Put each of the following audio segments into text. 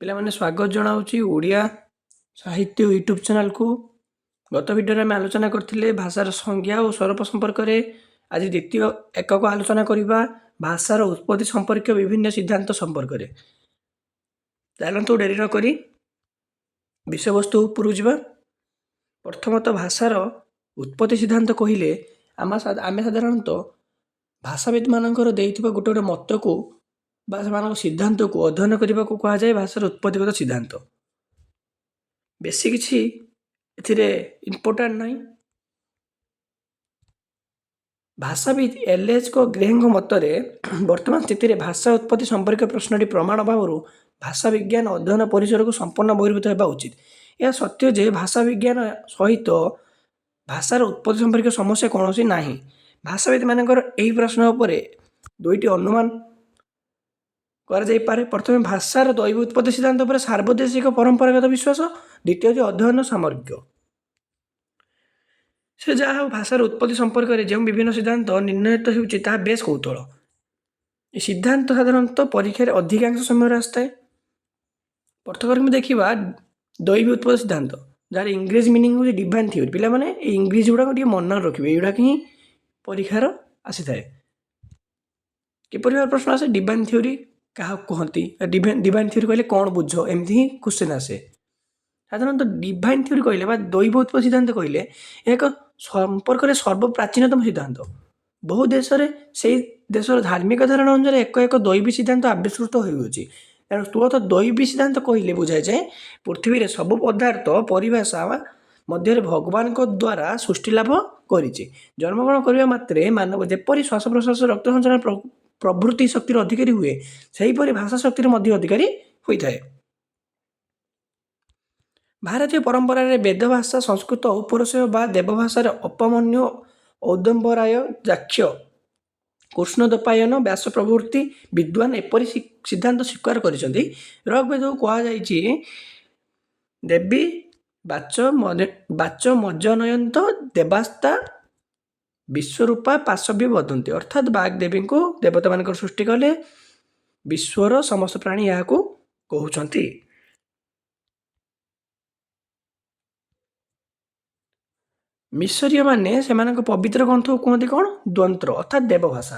ପିଲାମାନେ ସ୍ୱାଗତ ଜଣାଉଛି ଓଡ଼ିଆ ସାହିତ୍ୟ ୟୁଟ୍ୟୁବ୍ ଚ୍ୟାନେଲକୁ। ଗତ ଭିଡ଼ିଓରେ ଆମେ ଆଲୋଚନା କରିଥିଲେ ଭାଷାର ସଂଜ୍ଞା ଓ ସ୍ୱରୂପ ସମ୍ପର୍କରେ। ଆଜି ଦ୍ୱିତୀୟ ଏକକ ଆଲୋଚନା କରିବା ଭାଷାର ଉତ୍ପତ୍ତି ସମ୍ପର୍କୀୟ ବିଭିନ୍ନ ସିଦ୍ଧାନ୍ତ ସମ୍ପର୍କରେ। ଚାଲନ୍ତୁ ଡେରି ନ କରି ବିଷୟବସ୍ତୁ ଉପରକୁ ଯିବା। ପ୍ରଥମତଃ ଭାଷାର ଉତ୍ପତ୍ତି ସିଦ୍ଧାନ୍ତ କହିଲେ ଆମେ ସାଧାରଣତଃ ଭାଷାବିତ୍ମାନଙ୍କର ଦେଇଥିବା ଗୋଟେ ମତକୁ ବା ସେମାନଙ୍କ ସିଦ୍ଧାନ୍ତକୁ ଅଧ୍ୟୟନ କରିବାକୁ କୁହାଯାଏ ଭାଷାର ଉତ୍ପତ୍ତିଗତ ସିଦ୍ଧାନ୍ତ। ବେଶୀ କିଛି ଏଥିରେ ଇମ୍ପୋର୍ଟାଣ୍ଟ ନାହିଁ। ଭାଷାବିତ୍ ଏଲ୍.ଏଚ୍. ଗ୍ରେଙ୍କ ମତରେ ବର୍ତ୍ତମାନ ସ୍ଥିତିରେ ଭାଷା ଉତ୍ପତ୍ତି ସମ୍ପର୍କୀୟ ପ୍ରଶ୍ନଟି ପ୍ରମାଣ ଅଭାବରୁ ଭାଷା ବିଜ୍ଞାନ ଅଧ୍ୟୟନ ପରିସରକୁ ସମ୍ପୂର୍ଣ୍ଣ ବହିର୍ଭୂତ ହେବା ଉଚିତ। ଏହା ସତ୍ୟ ଯେ ଭାଷା ବିଜ୍ଞାନ ସହିତ ଭାଷାର ଉତ୍ପତ୍ତି ସମ୍ପର୍କୀୟ ସମସ୍ୟା କୌଣସି ନାହିଁ। ଭାଷାବିତ୍ମାନଙ୍କର ଏହି ପ୍ରଶ୍ନ ଉପରେ ଦୁଇଟି ଅନୁମାନ କରାଯାଇପାରେ। ପ୍ରଥମେ ଭାଷାର ଦୈବ ଉତ୍ପତ୍ତି ସିଦ୍ଧାନ୍ତ ଉପରେ ସାର୍ବଦେଶିକ ପରମ୍ପରାଗତ ବିଶ୍ୱାସ, ଦ୍ୱିତୀୟଟି ଅଧ୍ୟୟନ ସାମଗ୍ରିକ। ସେ ଯାହା ହେଉ ଭାଷାର ଉତ୍ପତ୍ତି ସମ୍ପର୍କରେ ଯେଉଁ ବିଭିନ୍ନ ସିଦ୍ଧାନ୍ତ ନିର୍ଣ୍ଣୟିତ ହେଉଛି ତାହା ବେଶ୍ କୌତୂହଳ। ଏ ସିଦ୍ଧାନ୍ତ ସାଧାରଣତଃ ପରୀକ୍ଷାରେ ଅଧିକାଂଶ ସମୟରେ ଆସିଥାଏ। ପ୍ରଥମରେ ଆମେ ଦେଖିବା ଦୈବ ଉତ୍ପତ୍ତି ସିଦ୍ଧାନ୍ତ, ଯାହାର ଇଂରେଜ ମିନିଂ ହେଉଛି ଡିଭାଇନ୍ ଥିଓରି। ପିଲାମାନେ ଏଇ ଇଂରେଜ ଗୁଡ଼ାକ ଟିକେ ମନେ ରଖିବେ, ଏଇଗୁଡ଼ାକ ହିଁ ପରୀକ୍ଷାର ଆସିଥାଏ। କିପରି ଭାବରେ ପ୍ରଶ୍ନ ଆସେ? ଡିଭାଇନ୍ ଥିଓରି କାହାକୁ କୁହନ୍ତି, ଡିଭାଇନ୍ ଥିଓରି କହିଲେ କ'ଣ ବୁଝ, ଏମିତି ହିଁ କ୍ୱେଶ୍ଚନ୍ ଆସେ। ସାଧାରଣତଃ ଡିଭାଇନ୍ ଥିଓରି କହିଲେ ବା ଦୈବ ଉତ୍ପତ୍ତି ସିଦ୍ଧାନ୍ତ କହିଲେ ଏକ ସମ୍ପର୍କରେ ସର୍ବପ୍ରାଚୀନତମ ସିଦ୍ଧାନ୍ତ। ବହୁ ଦେଶରେ ସେଇ ଦେଶର ଧାର୍ମିକ ଧାରଣା ଅନୁସାରେ ଏକ ଦୈବୀ ସିଦ୍ଧାନ୍ତ ଆବିଷ୍କୃତ ହୋଇଅଛି। ତେଣୁ ତୁରନ୍ତ ଦୈବୀ ସିଦ୍ଧାନ୍ତ କହିଲେ ବୁଝାଯାଏ ପୃଥିବୀରେ ସବୁ ପଦାର୍ଥ ପରିଭାଷା ମଧ୍ୟରେ ଭଗବାନଙ୍କ ଦ୍ୱାରା ସୃଷ୍ଟି ଲାଭ କରିଛି। ଜନ୍ମଗ୍ରହଣ କରିବା ମାତ୍ରେ ମାନବ ଯେପରି ଶ୍ୱାସ ପ୍ରଶ୍ୱାସ ରକ୍ତ ସଞ୍ଚାଳନ ପ୍ରଭୃତି ଶକ୍ତିର ଅଧିକାରୀ ହୁଏ, ସେହିପରି ଭାଷା ଶକ୍ତିର ମଧ୍ୟ ଅଧିକାରୀ ହୋଇଥାଏ। ଭାରତୀୟ ପରମ୍ପରାରେ ବେଦ ଭାଷା, ସଂସ୍କୃତ, ଔପରସେୟ ବା ଦେବଭାଷାରେ ଅପମନ୍ୟୁ, ଔଦମ୍ବରାୟ, ଯାକ୍ଷ, କୃଷ୍ଣଦ୍ୱୈପାୟନ, ବ୍ୟାସ ପ୍ରଭୃତି ବିଦ୍ୱାନ ଏପରି ସିଦ୍ଧାନ୍ତ ସ୍ୱୀକାର କରିଛନ୍ତି। ଋଗ୍ବେଦକୁ କୁହାଯାଇଛି ଦେବୀ ବାଚମଜନୟନ୍ତ ଦେବାସ୍ତା ବିଶ୍ୱରୂପା ପାଶବ୍ୟ ବଦନ୍ତି, ଅର୍ଥାତ୍ ବାଗ୍ ଦେବୀଙ୍କୁ ଦେବତାମାନଙ୍କର ସୃଷ୍ଟି କଲେ, ବିଶ୍ୱର ସମସ୍ତ ପ୍ରାଣୀ ଏହାକୁ କହୁଛନ୍ତି। ମିଶରୀୟମାନେ ସେମାନଙ୍କ ପବିତ୍ର ଗ୍ରନ୍ଥକୁ କୁହନ୍ତି କ'ଣ? ଦ୍ୱନ୍ତ୍ର, ଅର୍ଥାତ୍ ଦେବଭାଷା।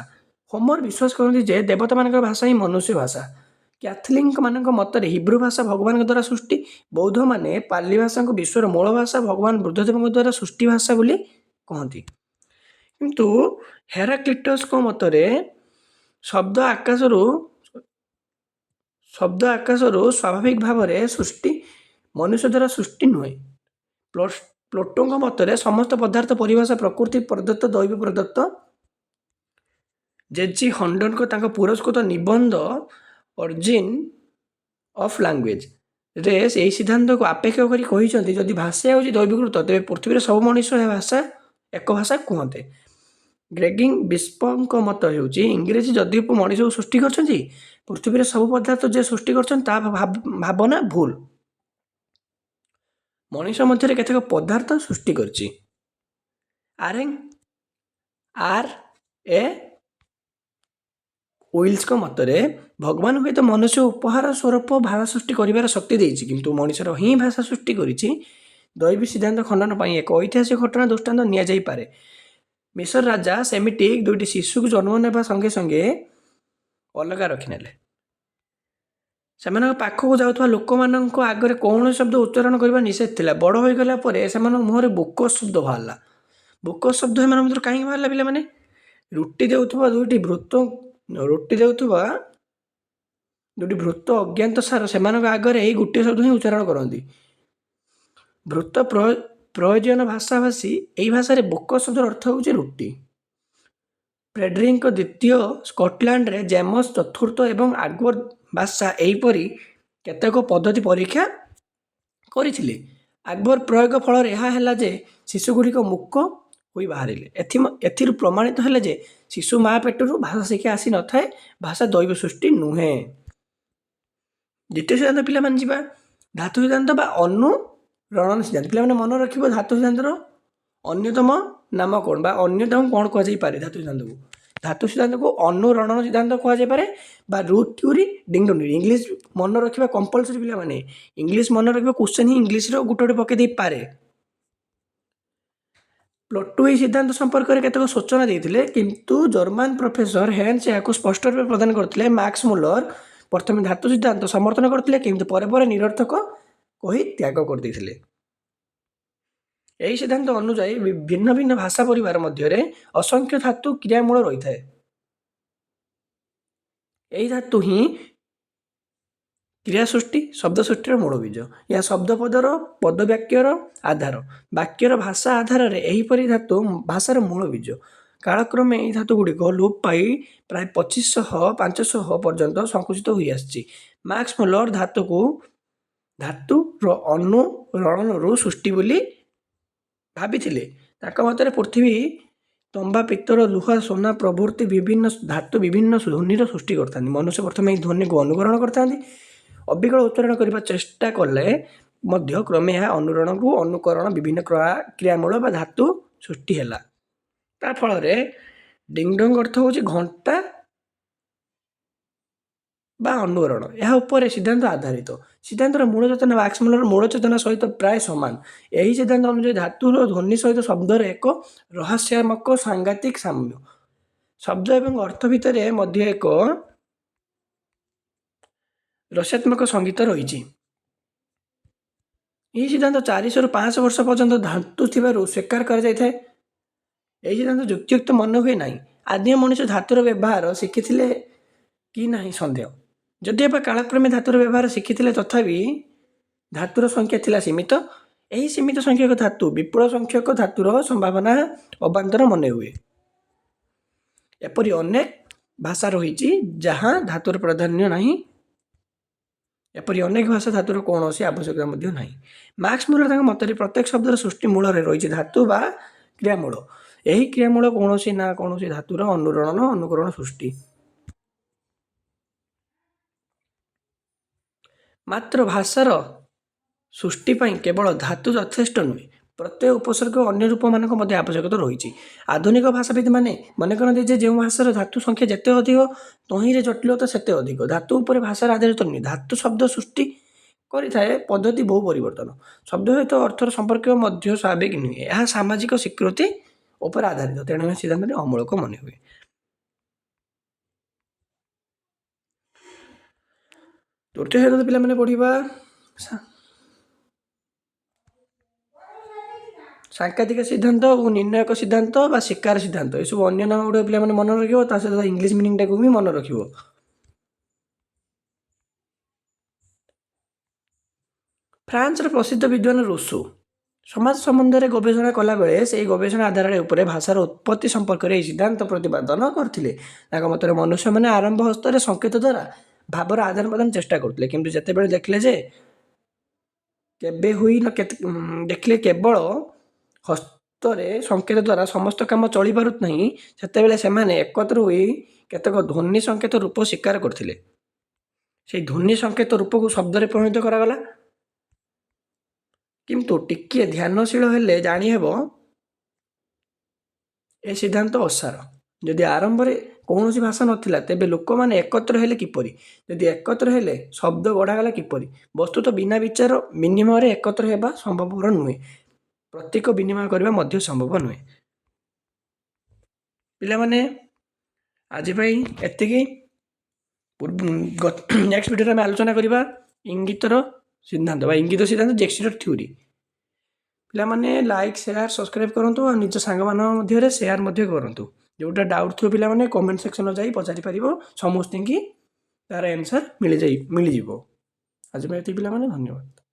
ହୋମର ବିଶ୍ୱାସ କରନ୍ତି ଯେ ଦେବତାମାନଙ୍କର ଭାଷା ହିଁ ମନୁଷ୍ୟ ଭାଷା। କ୍ୟାଥଲିକମାନଙ୍କ ମତରେ ହିବ୍ରୁ ଭାଷା ଭଗବାନଙ୍କ ଦ୍ୱାରା ସୃଷ୍ଟି। ବୌଦ୍ଧମାନେ ପାଲି ଭାଷାକୁ ବିଶ୍ୱର ମୂଳ ଭାଷା, ଭଗବାନ ବୁଦ୍ଧଦେବଙ୍କ ଦ୍ୱାରା ସୃଷ୍ଟି ଭାଷା ବୋଲି କହନ୍ତି। କିନ୍ତୁ ହେରାକ୍ଲିଟସଙ୍କ ମତରେ ଶବ୍ଦ ଆକାଶରୁ ସ୍ୱାଭାବିକ ଭାବରେ ସୃଷ୍ଟି, ମନୁଷ୍ୟ ଦ୍ୱାରା ସୃଷ୍ଟି ନୁହେଁ। ପ୍ଲୋଟୋଙ୍କ ମତରେ ସମସ୍ତ ପଦାର୍ଥ ପରିଭାଷା ପ୍ରକୃତି ପ୍ରଦତ୍ତ, ଦୈବ ପ୍ରଦତ୍ତ। ଜେ.ଜି. ହଣ୍ଡଙ୍କ ତାଙ୍କ ପୁରସ୍କୃତ ନିବନ୍ଧ ଅରିଜିନ୍ ଅଫ୍ ଲାଙ୍ଗୁଏଜରେ ଏହି ସିଦ୍ଧାନ୍ତକୁ ଆପେକ୍ଷ କରି କହିଛନ୍ତି ଯଦି ଭାଷା ହେଉଛି ଦୈବୀକୃତ, ତେବେ ପୃଥିବୀର ସବୁ ମଣିଷ ଏକ ଭାଷା କୁହନ୍ତେ। ଗ୍ରେଗି ବିସ୍ପଙ୍କ ମତ ହେଉଛି ଇଂରେଜ ଯଦିଓ ମଣିଷକୁ ସୃଷ୍ଟି କରିଛନ୍ତି, ପୃଥିବୀର ସବୁ ପଦାର୍ଥ ଯେ ସୃଷ୍ଟି କରିଛନ୍ତି ତାହା ଭାବନା ଭୁଲ। ମଣିଷ ମଧ୍ୟରେ କେତେକ ପଦାର୍ଥ ସୃଷ୍ଟି କରିଛି। ଆର୍.ଏ. ୱିଲ୍ସଙ୍କ ମତରେ ଭଗବାନ ହୁଏତ ମନୁଷ୍ୟ ଉପହାର ସ୍ୱରୂପ ଭାଷା ସୃଷ୍ଟି କରିବାର ଶକ୍ତି ଦେଇଛି, କିନ୍ତୁ ମଣିଷର ହିଁ ଭାଷା ସୃଷ୍ଟି କରିଛି। ଦୈବୀ ସିଦ୍ଧାନ୍ତ ଖଣ୍ଡନ ପାଇଁ ଏକ ଐତିହାସିକ ଘଟଣା ଦୃଷ୍ଟାନ୍ତ ନିଆଯାଇପାରେ। ମିଶର ରାଜା ସେମିଟିକ୍ ଦୁଇଟି ଶିଶୁକୁ ଜନ୍ମ ନେବା ସଙ୍ଗେ ସଙ୍ଗେ ଅଲଗା ରଖିନେଲେ। ସେମାନଙ୍କ ପାଖକୁ ଯାଉଥିବା ଲୋକମାନଙ୍କ ଆଗରେ କୌଣସି ଶବ୍ଦ ଉଚ୍ଚାରଣ କରିବା ନିଷେଧ ଥିଲା। ବଡ଼ ହୋଇଗଲା ପରେ ସେମାନଙ୍କ ମୁହଁରେ ବୋକସ୍ ଶବ୍ଦ ବାହାରିଲା। ବୋକସ୍ ଶବ୍ଦ ସେମାନଙ୍କ ଭିତରୁ କାହିଁକି ବାହାରିଲା ପିଲାମାନେ? ରୁଟି ଦେଉଥିବା ଦୁଇଟି ଭୃତ ଅଜ୍ଞାତ ସାର ସେମାନଙ୍କ ଆଗରେ ଏହି ଗୋଟିଏ ଶବ୍ଦ ହିଁ ଉଚ୍ଚାରଣ କରନ୍ତି। ଭୃତ ପ୍ରୟୋଜନ ଭାଷାଭାଷୀ ଏହି ଭାଷାରେ ବୋକସ୍ ଶବ୍ଦର ଅର୍ଥ ହେଉଛି ରୁଟି। ଫ୍ରେଡରିକ ଦ୍ୱିତୀୟ ସ୍କଟଲ୍ୟାଣ୍ଡରେ ଜେମ୍ସ ଚତୁର୍ଥ ଏବଂ ଆକବର ବାଦଶାହ ଏହିପରି କେତେକ ପଦ୍ଧତି ପରୀକ୍ଷା କରିଥିଲେ। ଆକବର ପ୍ରୟୋଗ ଫଳରେ ଏହା ହେଲା ଯେ ଶିଶୁଗୁଡ଼ିକ ମୂକ ହୋଇ ବାହାରିଲେ। ଏଥିରୁ ପ୍ରମାଣିତ ହେଲେ ଯେ ଶିଶୁ ମା ପେଟରୁ ଭାଷା ଶିଖି ଆସି ନଥାଏ, ଭାଷା ଦୈବ ସୃଷ୍ଟି ନୁହେଁ। ଦ୍ୱିତୀୟ ସିଦ୍ଧାନ୍ତ ପିଲାମାନେ ଯିବା ଧାତୁ ସିଦ୍ଧାନ୍ତ ବା ଅନୁରଣନ ସିଦ୍ଧାନ୍ତ। ପିଲାମାନେ ମନେ ରଖିବ ଧାତୁ ସିଦ୍ଧାନ୍ତର ଅନ୍ୟତମ ନାମ କ'ଣ ବା ଅନ୍ୟତମ କ'ଣ କୁହାଯାଇପାରେ ଧାତୁ ସିଦ୍ଧାନ୍ତକୁ? ଧାତୁ ସିଦ୍ଧାନ୍ତକୁ ଅନୁରଣନ ସିଦ୍ଧାନ୍ତ କୁହାଯାଇପାରେ ବା ରୁଟ୍ ଥ୍ୟୁରି ଡିଙ୍ଗଡୋଂ ଥ୍ୟୁରି। ଇଂଲିଶ ମନେ ରଖିବା କମ୍ପଲସରି ପିଲାମାନେ, ଇଂଲିଶ ମନେ ରଖିବା କ୍ୱେଶ୍ଚନ୍ ହିଁ ଇଂଲିଶର ଗୋଟେ ଗୋଟେ ପକେଇ ଦେଇପାରେ। ପ୍ଲଟୁ ଏହି ସିଦ୍ଧାନ୍ତ ସମ୍ପର୍କରେ କେତେକ ସୂଚନା ଦେଇଥିଲେ, କିନ୍ତୁ ଜର୍ମାନ ପ୍ରଫେସର ହେନ୍ସ ଏହାକୁ ସ୍ପଷ୍ଟ ରୂପେ ପ୍ରଦାନ କରିଥିଲେ। ମାକ୍ସ ମୁଲର ପ୍ରଥମେ ଧାତୁ ସିଦ୍ଧାନ୍ତ ସମର୍ଥନ କରିଥିଲେ, କିନ୍ତୁ ପରେ ପରେ ନିରର୍ଥକ କହି ତ୍ୟାଗ କରିଦେଇଥିଲେ। ଏହି ସିଦ୍ଧାନ୍ତ ଅନୁଯାୟୀ ଭିନ୍ନ ଭିନ୍ନ ଭାଷା ପରିବାର ମଧ୍ୟରେ ଅସଂଖ୍ୟ ଧାତୁ କ୍ରିୟାମୂଳ ରହିଥାଏ। ଏହି ଧାତୁ ହିଁ କ୍ରିୟା ସୃଷ୍ଟି, ଶବ୍ଦ ସୃଷ୍ଟିର ମୂଳ ବୀଜ। ଏହା ଶବ୍ଦପଦର ପଦବାକ୍ୟର ଆଧାର, ବାକ୍ୟର ଭାଷା ଆଧାରରେ ଏହିପରି ଧାତୁ ଭାଷାର ମୂଳ ବୀଜ। କାଳକ୍ରମେ ଏହି ଧାତୁଗୁଡ଼ିକ ଲୋପ ପାଇ ପ୍ରାୟ 2500-500 ପର୍ଯ୍ୟନ୍ତ ସଂକୁଚିତ ହୋଇଆସିଛି। ମାକ୍ସ ମୁଲର ଧାତୁର ଅନୁରଣନରୁ ସୃଷ୍ଟି ବୋଲି ଭାବିଥିଲେ। ତାଙ୍କ ମତରେ ପୃଥିବୀ ତମ୍ବା, ପିତ୍ତଳ, ଲୁହା, ସୁନା ପ୍ରଭୃତି ବିଭିନ୍ନ ଧାତୁ ବିଭିନ୍ନ ଧ୍ୱନିର ସୃଷ୍ଟି କରିଥାନ୍ତି। ମନୁଷ୍ୟ ପ୍ରଥମେ ଏହି ଧ୍ୱନିକୁ ଅନୁକରଣ କରିଥାନ୍ତି। ଅବିକଳ ଉଚ୍ଚାରଣ କରିବା ଚେଷ୍ଟା କଲେ ମଧ୍ୟ କ୍ରମେ ଏହା ଅନୁରଣନରୁ ଅନୁକରଣ ବିଭିନ୍ନ କ୍ରିୟାମୂଳ ବା ଧାତୁ ସୃଷ୍ଟି ହେଲା। ତା ଫଳରେ ଡିଙ୍ଗଡୋଂ ଅର୍ଥ ହେଉଛି ଘଣ୍ଟା ବା ଅନୁରଣ। ଏହା ଉପରେ ସିଦ୍ଧାନ୍ତ ଆଧାରିତ। ସିଦ୍ଧାନ୍ତର ମୂଳ ଚେତନା ମାକ୍ସ ମୁଲର ମୂଳ ଚେତନା ସହିତ ପ୍ରାୟ ସମାନ। ଏହି ସିଦ୍ଧାନ୍ତ ଅନୁଯାୟୀ ଧାତୁର ଧ୍ୱନି ସହିତ ଶବ୍ଦର ଏକ ରହସ୍ୟାତ୍ମକ ସାଙ୍ଘାତିକ ସାମ୍ୟ। ଶବ୍ଦ ଏବଂ ଅର୍ଥ ଭିତରେ ମଧ୍ୟ ଏକ ରହସ୍ୟାତ୍ମକ ସଙ୍ଗୀତ ରହିଛି। ଏହି ସିଦ୍ଧାନ୍ତ 400-500 ବର୍ଷ ପର୍ଯ୍ୟନ୍ତ ଧାତୁ ଥିବାରୁ ସ୍ୱୀକାର କରାଯାଇଥାଏ। ଏହି ସିଦ୍ଧାନ୍ତ ଯୁକ୍ତିଯୁକ୍ତ ମନେ ହୁଏ ନାହିଁ। ଆଦିମ ମଣିଷ ଧାତୁର ବ୍ୟବହାର ଶିଖିଥିଲେ କି ନାହିଁ ସନ୍ଦେହ। ଯଦିଓ କାଳକ୍ରମେ ଧାତୁର ବ୍ୟବହାର ଶିଖିଥିଲେ, ତଥାପି ଧାତୁର ସଂଖ୍ୟା ଥିଲା ସୀମିତ। ଏହି ସୀମିତ ସଂଖ୍ୟକ ଧାତୁ ବିପୁଳ ସଂଖ୍ୟକ ଧାତୁର ସମ୍ଭାବନା ଅବାନ୍ତର ମନେ ହୁଏ। ଏପରି ଅନେକ ଭାଷା ରହିଛି ଯାହା ଧାତୁର ପ୍ରାଧାନ୍ୟ ନାହିଁ। ଏପରି ଅନେକ ଭାଷା ଧାତୁର କୌଣସି ଆବଶ୍ୟକତା ମଧ୍ୟ ନାହିଁ। ମାକ୍ସ ମୁଲର ତାଙ୍କ ମତରେ ପ୍ରତ୍ୟେକ ଶବ୍ଦର ସୃଷ୍ଟି ମୂଳରେ ରହିଛି ଧାତୁ ବା କ୍ରିୟାମୂଳ। ଏହି କ୍ରିୟାମୂଳ କୌଣସି ନା କୌଣସି ଧାତୁର ଅନୁରଣନ, ଅନୁକରଣ, ସୃଷ୍ଟି। ମାତ୍ର ଭାଷାର ସୃଷ୍ଟି ପାଇଁ କେବଳ ଧାତୁ ଯଥେଷ୍ଟ ନୁହେଁ। ପ୍ରତ୍ୟୟ, ଉପସର୍ଗ ଓ ଅନ୍ୟ ରୂପମାନଙ୍କ ମଧ୍ୟ ଆବଶ୍ୟକତା ରହିଛି। ଆଧୁନିକ ଭାଷାବିତ୍ମାନେ ମନେ କରନ୍ତି ଯେ ଯେଉଁ ଭାଷାର ଧାତୁ ସଂଖ୍ୟା ଯେତେ ଅଧିକ, ତହିଁରେ ଜଟିଳତା ସେତେ ଅଧିକ। ଧାତୁ ଉପରେ ଭାଷାର ଆଧାରିତ ନୁହେଁ। ଧାତୁ ଶବ୍ଦ ସୃଷ୍ଟି କରିଥାଏ ପଦ୍ଧତି ବହୁ ପରିବର୍ତ୍ତନ। ଶବ୍ଦ ସହିତ ଅର୍ଥର ସମ୍ପର୍କ ମଧ୍ୟ ସ୍ୱାଭାବିକ ନୁହେଁ। ଏହା ସାମାଜିକ ସ୍ୱୀକୃତି ଉପରେ ଆଧାରିତ। ତେଣୁ ଏହି ସିଦ୍ଧାନ୍ତଟି ଅମୂଳକ ମନେ ହୁଏ। ତୃତୀୟ ସିଦ୍ଧାନ୍ତ ପିଲାମାନେ ପଢ଼ିବା ସାଂକେତିକ ସିଦ୍ଧାନ୍ତ ଓ ନିର୍ଣ୍ଣାୟକ ସିଦ୍ଧାନ୍ତ ବା ଶିକାର ସିଦ୍ଧାନ୍ତ। ଏସବୁ ଅନ୍ୟ ନାମ ଗୁଡ଼ିକ ପିଲାମାନେ ମନେ ରଖିବ। ତା ସହିତ ଇଂଲିଶ ମିନିଂଟାକୁ ବି ମନେ ରଖିବ। ଫ୍ରାନ୍ସର ପ୍ରସିଦ୍ଧ ବିଦ୍ୱାନ ରୁସୋ ସମାଜ ସମ୍ବନ୍ଧରେ ଗବେଷଣା କଲାବେଳେ ସେହି ଗବେଷଣା ଆଧାର ଉପରେ ଭାଷାର ଉତ୍ପତ୍ତି ସମ୍ପର୍କରେ ଏହି ସିଦ୍ଧାନ୍ତ ପ୍ରତିପାଦନ କରିଥିଲେ। ତାଙ୍କ ମତରେ ମନୁଷ୍ୟମାନେ ଆରମ୍ଭ ହସ୍ତରେ ସଂକେତ ଦ୍ୱାରା ଭାବର ଆଦାନ ପ୍ରଦାନ ଚେଷ୍ଟା କରୁଥିଲେ, କିନ୍ତୁ ଯେତେବେଳେ ଦେଖିଲେ କେବଳ ହସ୍ତରେ ସଂକେତ ଦ୍ୱାରା ସମସ୍ତ କାମ ଚଳିପାରୁନାହିଁ, ସେତେବେଳେ ସେମାନେ ଏକତ୍ର ହୋଇ କେତେକ ଧ୍ୱନି ସଂକେତ ରୂପ ସ୍ୱୀକାର କରିଥିଲେ। ସେହି ଧ୍ୱନି ସଂକେତ ରୂପକୁ ଶବ୍ଦରେ ପରିଣତ କରାଗଲା। କିନ୍ତୁ ଟିକିଏ ଧ୍ୟାନଶୀଳ ହେଲେ ଜାଣିହେବ ଏ ସିଦ୍ଧାନ୍ତ ଅସାର। ଯଦି ଆରମ୍ଭରେ କୌଣସି ଭାଷା ନଥିଲା, ତେବେ ଲୋକମାନେ ଏକତ୍ର ହେଲେ କିପରି? ଯଦି ଏକତ୍ର ହେଲେ ଶବ୍ଦ ଗଢ଼ାଗଲା କିପରି? ବସ୍ତୁତଃ ବିନା ବିଚାର ବିନିମୟରେ ଏକତ୍ର ହେବା ସମ୍ଭବପର ନୁହେଁ। ପ୍ରତୀକ ବିନିମୟ କରିବା ମଧ୍ୟ ସମ୍ଭବ ନୁହେଁ। ପିଲାମାନେ ଆଜି ପାଇଁ ଏତିକି। ନେକ୍ସଟ ଭିଡ଼ିଓରେ ଆମେ ଆଲୋଚନା କରିବା ଇଙ୍ଗିତର ସିଦ୍ଧାନ୍ତ ବା ଇଙ୍ଗିତ ସିଦ୍ଧାନ୍ତ, ଜେକ୍ସିର ଥ୍ୟୁରି। ପିଲାମାନେ ଲାଇକ୍, ସେୟାର, ସବସ୍କ୍ରାଇବ୍ କରନ୍ତୁ ଆଉ ନିଜ ସାଙ୍ଗମାନଙ୍କ ମଧ୍ୟରେ ସେୟାର ମଧ୍ୟ କରନ୍ତୁ। ଯେଉଁଟା ଡାଉଟ୍ ଥିବ ପିଲାମାନେ କମେଣ୍ଟ ସେକ୍ସନରେ ଯାଇ ପଚାରିପାରିବ। ସମସ୍ତଙ୍କୁ ତାର ଆନ୍ସର୍ ମିଳିଯିବ। ଆଜି ପାଇଁ ଏତିକି ପିଲାମାନେ, ଧନ୍ୟବାଦ।